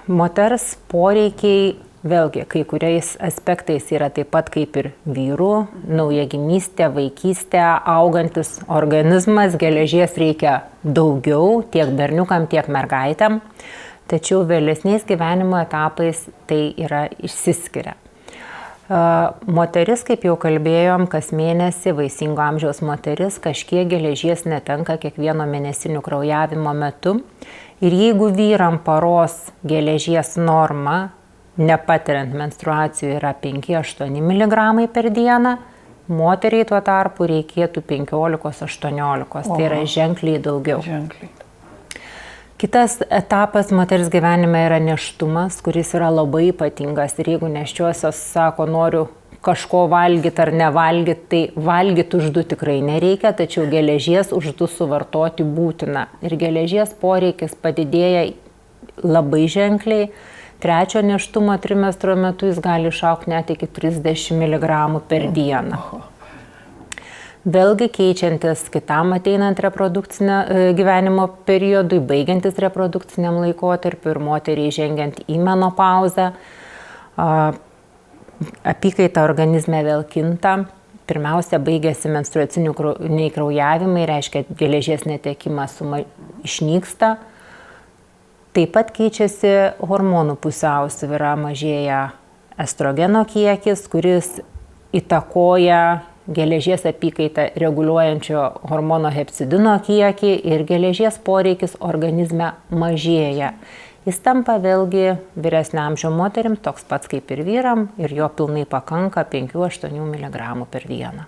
Moters poreikiai vėlgi kai kuriais aspektais yra taip pat kaip ir vyrų, naujagimystė, vaikystė, augantis organizmas, geležies reikia daugiau tiek berniukam, tiek mergaitėm, tačiau vėlesniais gyvenimo etapais tai yra išsiskiria. Moteris, kaip jau kalbėjom, kas mėnesį vaisingo amžiaus moteris kažkiek geležies netenka kiekvieno mėnesinių kraujavimo metu. Ir jeigu vyram paros geležies norma, nepatiriant menstruacijų, yra 5-8 mg per dieną, moteriai tuo tarpu reikėtų 15-18, tai yra ženkliai daugiau. Kitas etapas moters gyvenime yra nėštumas, kuris yra labai ypatingas. Ir jeigu nėščiosios sako, noriu kažko valgyti ar nevalgyti, tai valgyti už 2 tikrai nereikia, tačiau geležies už 2 suvartoti būtina. Ir geležies poreikis padidėja labai ženkliai. 3 nėštumo trimestro metu jis gali išaugti net iki 30 mg per dieną. Vėlgi keičiantis kitam ateinant reprodukcinio gyvenimo periodui, baigiantis reprodukciniam laikotarpiu ir moteriai žengiant į menopauzę, apykaita organizme vėl kinta. Pirmiausia, baigėsi menstruaciniai kraujavimai, reiškia geležies netekimas išnyksta. Taip pat keičiasi hormonų pusiausvyra, mažėja estrogeno kiekis, kuris įtakoja geležies apykaitą reguliuojančio hormono hepcidino kiekį ir geležies poreikis organizme mažėja. Jis tampa vėlgi vyresnio amžiaus moterims toks pats kaip ir vyram ir jo pilnai pakanka 5-8 mg per dieną.